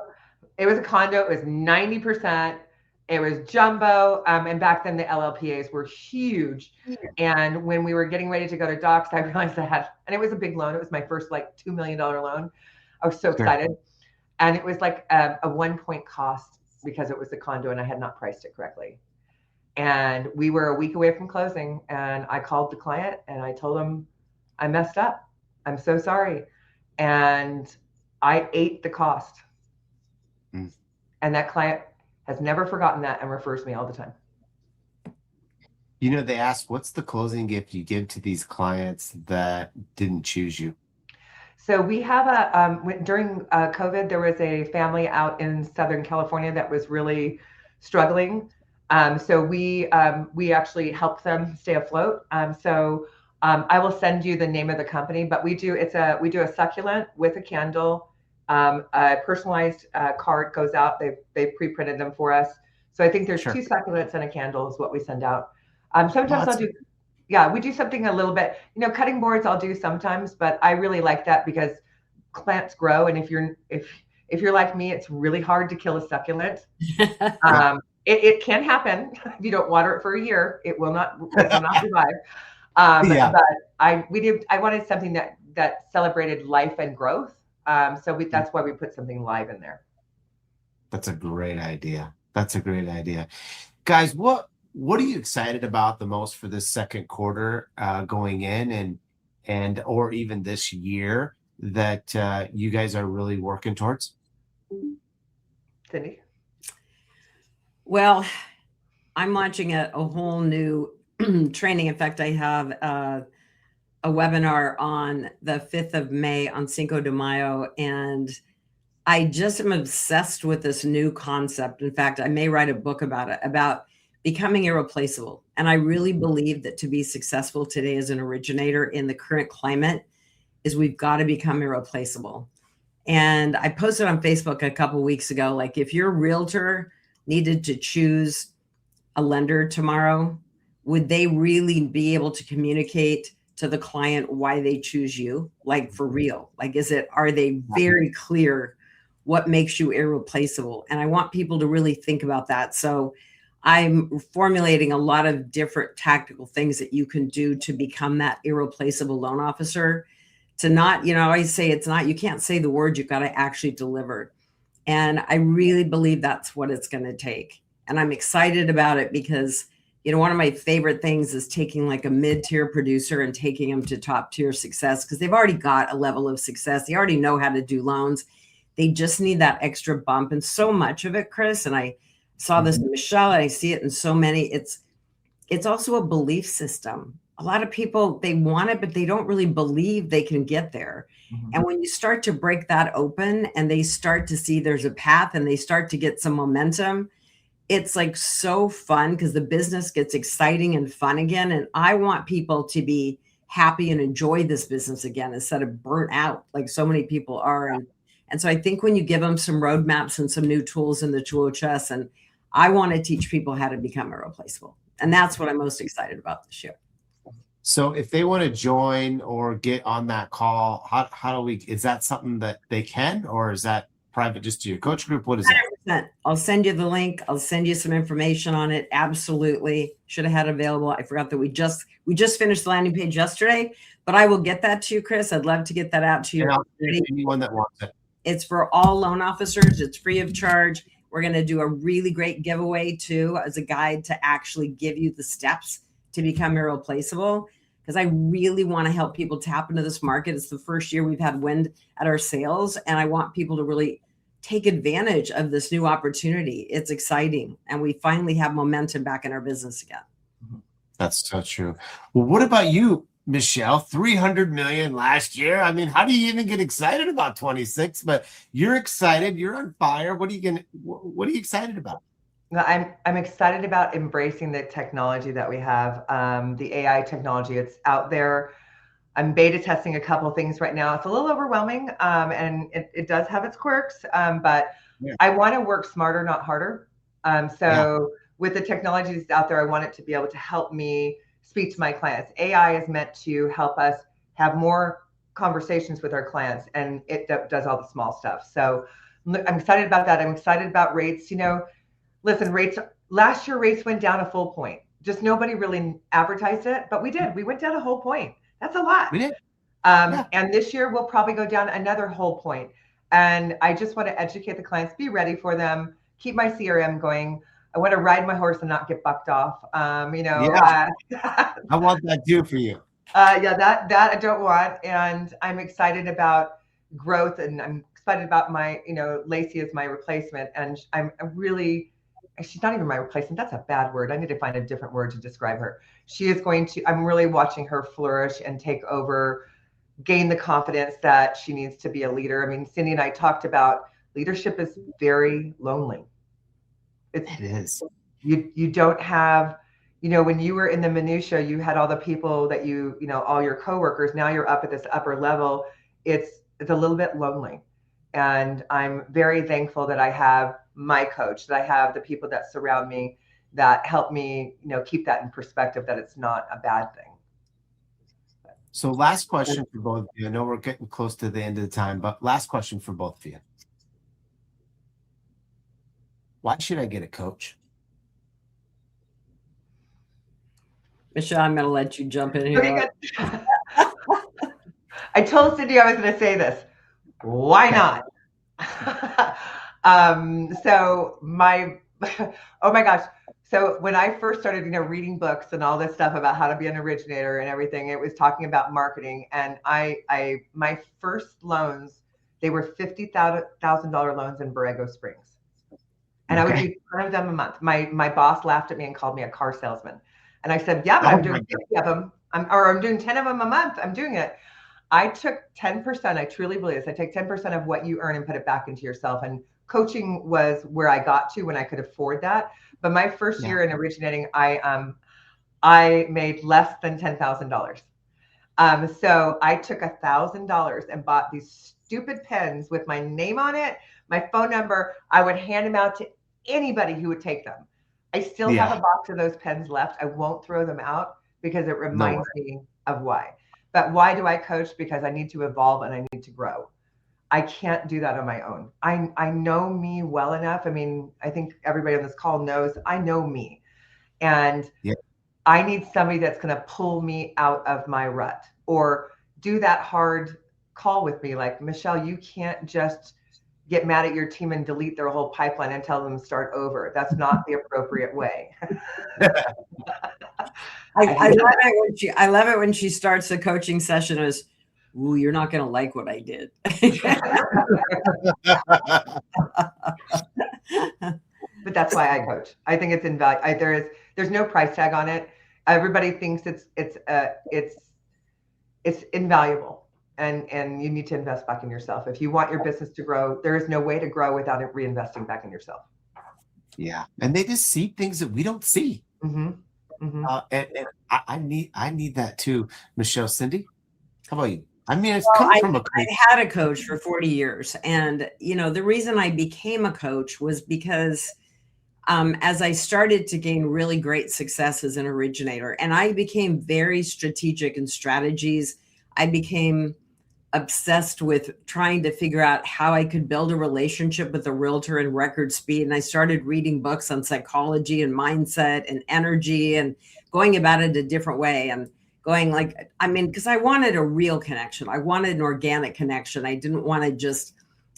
It was 90%. It was jumbo. And back then the LLPAs were huge. And when we were getting ready to go to docs, I realized and it was a big loan. It was my first $2 million loan. I was so excited. And it was like a 1-point cost because it was a condo and I had not priced it correctly. And we were a week away from closing, and I called the client and I told him I messed up. I'm so sorry. And I ate the cost. And that client has never forgotten that and refers me all the time. They ask, what's the closing gift you give to these clients that didn't choose you? So we have during COVID, there was a family out in Southern California that was really struggling. So we actually help them stay afloat. I will send you the name of the company, but we do a succulent with a candle, a personalized card goes out. They've pre-printed them for us. So I think there's 2 succulents and a candle is what we send out. Sometimes I'll do, we do something a little bit, cutting boards I'll do sometimes, but I really like that because plants grow. And if you're like me, it's really hard to kill a succulent. It can happen if you don't water it for a year. It will not survive. But I wanted something that celebrated life and growth. That's why we put something live in there. That's a great idea. Guys, what are you excited about the most for this second quarter going in and or even this year that you guys are really working towards? Cindy? Well, I'm launching a whole new training. In fact, I have a webinar on the 5th of May on Cinco de Mayo, and I just am obsessed with this new concept. In fact, I may write a book about it, about becoming irreplaceable. And I really believe that to be successful today as an originator in the current climate is we've got to become irreplaceable. And I posted on Facebook a couple of weeks ago, if your realtor needed to choose a lender tomorrow, would they really be able to communicate to the client why they choose you? For real? Are they very clear what makes you irreplaceable? And I want people to really think about that. So I'm formulating a lot of different tactical things that you can do to become that irreplaceable loan officer. To not, I say you can't say the word, you've got to actually deliver. And I really believe that's what it's going to take. And I'm excited about it because, one of my favorite things is taking a mid-tier producer and taking them to top tier success because they've already got a level of success. They already know how to do loans. They just need that extra bump. And so much of it, Chris, and I saw this in Michele, and I see it in so many, it's also a belief system. A lot of people, they want it, but they don't really believe they can get there. And when you start to break that open and they start to see there's a path and they start to get some momentum, it's so fun because the business gets exciting and fun again. And I want people to be happy and enjoy this business again instead of burnt out like so many people are. And so I think when you give them some roadmaps and some new tools in the tool chest, and I want to teach people how to become irreplaceable. And that's what I'm most excited about this year. So if they want to join or get on that call, how do we, is that something that they can, or is that private just to your coach group? What is that? 100%. I'll send you the link. I'll send you some information on it. Absolutely. Should have had it available. I forgot that we just finished the landing page yesterday, but I will get that to you, Chris. I'd love to get that out to you. Anyone that wants it. It's for all loan officers. It's free of charge. We're going to do a really great giveaway too, as a guide to actually give you the steps to become irreplaceable, because I really want to help people tap into this market. It's the first year we've had wind at our sails, and I want people to really take advantage of this new opportunity. It's exciting, and we finally have momentum back in our business again. That's so true. Well, what about you, Michele? 300 million last year. I mean, how do you even get excited about 26? But you're excited. You're on fire. What are you excited about? I'm excited about embracing the technology that we have, the AI technology. It's out there. I'm beta testing a couple of things right now. It's a little overwhelming, and it does have its quirks, but yeah. I want to work smarter, not harder. With the technology that's out there, I want it to be able to help me speak to my clients. AI is meant to help us have more conversations with our clients, and it does all the small stuff. So I'm excited about that. I'm excited about rates. Listen, last year rates went down a full point. Just nobody really advertised it, but we did. We went down a whole point. That's a lot. We did. And this year we'll probably go down another whole point. And I just want to educate the clients, be ready for them, keep my CRM going. I want to ride my horse and not get bucked off. I want that too for you. That I don't want. And I'm excited about growth, and I'm excited about my, Lacey is my replacement. And she's not even my replacement. That's a bad word. I need to find a different word to describe her. She is I'm really watching her flourish and take over, gain the confidence that she needs to be a leader. I mean, Cindy and I talked about leadership is very lonely. It is. You don't have, when you were in the minutia, you had all the people that all your coworkers. Now you're up at this upper level. It's a little bit lonely. And I'm very thankful that I have my coach, that I have the people that surround me that help me, keep that in perspective, that it's not a bad thing. So last question for both of you. I know we're getting close to the end of the time, but last question for both of you. Why should I get a coach? Michele, I'm going to let you jump in here. I told Cindy I was going to say this. Why not? Oh my gosh. So when I first started, reading books and all this stuff about how to be an originator and everything, it was talking about marketing. And my first loans, they were $50,000 loans in Borrego Springs. And I would do 10 of them a month. My boss laughed at me and called me a car salesman. And I said, yeah, I'm doing 50 of them. I'm doing 10 of them a month. I'm doing it. I took 10%. I truly believe this. I take 10% of what you earn and put it back into yourself. And coaching was where I got to when I could afford that. But my first year in originating, I made less than $10,000. So I took $1,000 and bought these stupid pens with my name on it, my phone number. I would hand them out to anybody who would take them. I still have a box of those pens left. I won't throw them out because it reminds me of why. But why do I coach? Because I need to evolve and I need to grow. I can't do that on my own. I know me well enough. I mean, I think everybody on this call knows I know me. And I need somebody that's going to pull me out of my rut or do that hard call with me. Like, Michele, you can't just get mad at your team and delete their whole pipeline and tell them to start over. That's not the appropriate way. I love it when she starts the coaching session as, ooh, you're not going to like what I did. But that's why I coach. I think it's invaluable. There's no price tag on it. Everybody thinks it's invaluable, and you need to invest back in yourself. If you want your business to grow, there is no way to grow without it reinvesting back in yourself. Yeah, and they just see things that we don't see. Mm-hmm. Mm-hmm. And I need that too, Michele. Cindy, how about you? I mean, it's come from a coach. I've had a coach for 40 years. And, the reason I became a coach was because as I started to gain really great success as an originator, and I became very strategic in strategies. I became obsessed with trying to figure out how I could build a relationship with a realtor in record speed. And I started reading books on psychology and mindset and energy and going about it a different way and going like, I mean, because I wanted a real connection. I wanted an organic connection. I didn't want to just,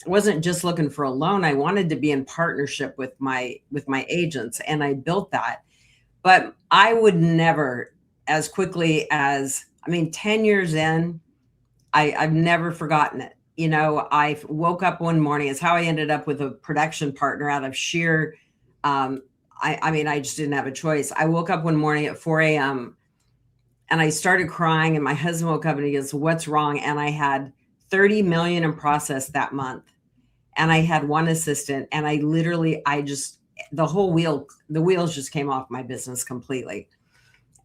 I wasn't just looking for a loan. I wanted to be in partnership with my agents, and I built that. But I would never, as quickly as, I mean, 10 years in, I've never forgotten it. You know, I woke up one morning, it's how I ended up with a production partner out of sheer, I mean, I just didn't have a choice. I woke up one morning at 4 a.m. and I started crying, and my husband woke up and he goes, "What's wrong?" And I had 30 million in process that month. And I had one assistant, and I literally, the wheels just came off my business completely.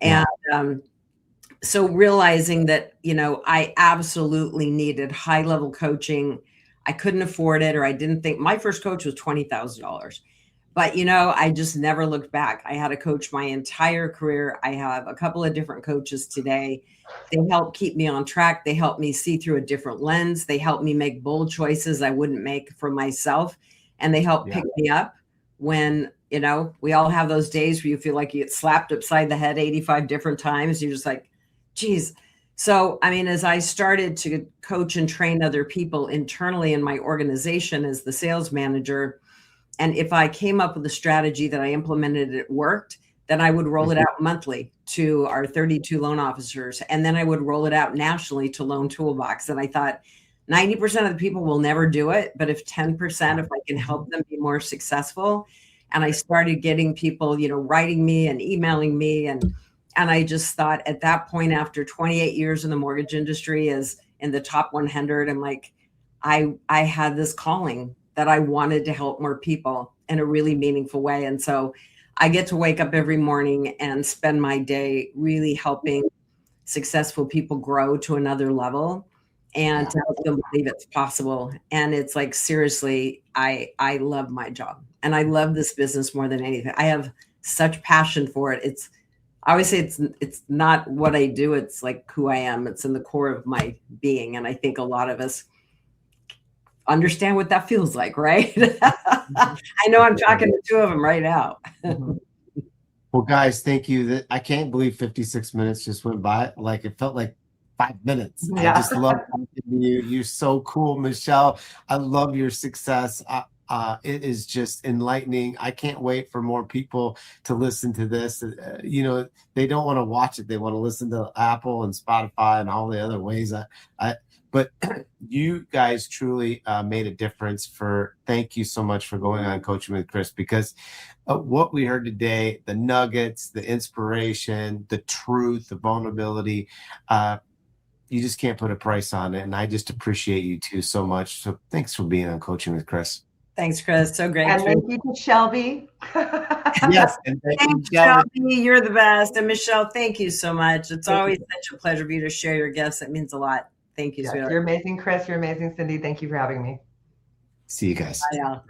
And, so realizing that, you know, I absolutely needed high level coaching. I couldn't afford it, or I didn't think, my first coach was $20,000. But, you know, I just never looked back. I had a coach my entire career. I have a couple of different coaches today. They help keep me on track. They help me see through a different lens. They help me make bold choices I wouldn't make for myself. And they help pick me up when, you know, we all have those days where you feel like you get slapped upside the head 85 different times. You're just like, geez. So, I mean, as I started to coach and train other people internally in my organization as the sales manager, and if I came up with a strategy that I implemented, it worked, then I would roll it out monthly to our 32 loan officers. And then I would roll it out nationally to Loan Toolbox. And I thought 90% of the people will never do it. But if 10%, if I can help them be more successful. And I started getting people, you know, writing me and emailing me. And I just thought at that point, after 28 years in the mortgage industry as in the top 100, I'm like, I had this calling that I wanted to help more people in a really meaningful way. And so I get to wake up every morning and spend my day really helping successful people grow to another level and to help them believe it's possible. And it's like, seriously, I love my job, and I love this business more than anything. I have such passion for it. I always say it's not what I do. It's like who I am. It's in the core of my being. And I think a lot of us understand what that feels like, right? I know I'm talking to two of them right now. Well, guys, thank you. I can't believe 56 minutes just went by. Like, it felt like 5 minutes. I just love talking to you. You're so cool, Michele. I love your success. It is just enlightening. I can't wait for more people to listen to this. You know, they don't want to watch it. They want to listen to Apple and Spotify and all the other ways. But you guys truly made a difference. Thank you so much for going on Coaching with Chris, because what we heard today, the nuggets, the inspiration, the truth, the vulnerability, you just can't put a price on it. And I just appreciate you two so much. So thanks for being on Coaching with Chris. Thanks, Chris. So great. And thank you to Shelby. Yes. And thanks, Shelby. You're the best. And Michele, thank you so much. It's always such a pleasure for you to share your gifts. It means a lot. Thank you, sweetheart. You're amazing, Chris. You're amazing, Cindy. Thank you for having me. See you guys. Bye, y'all.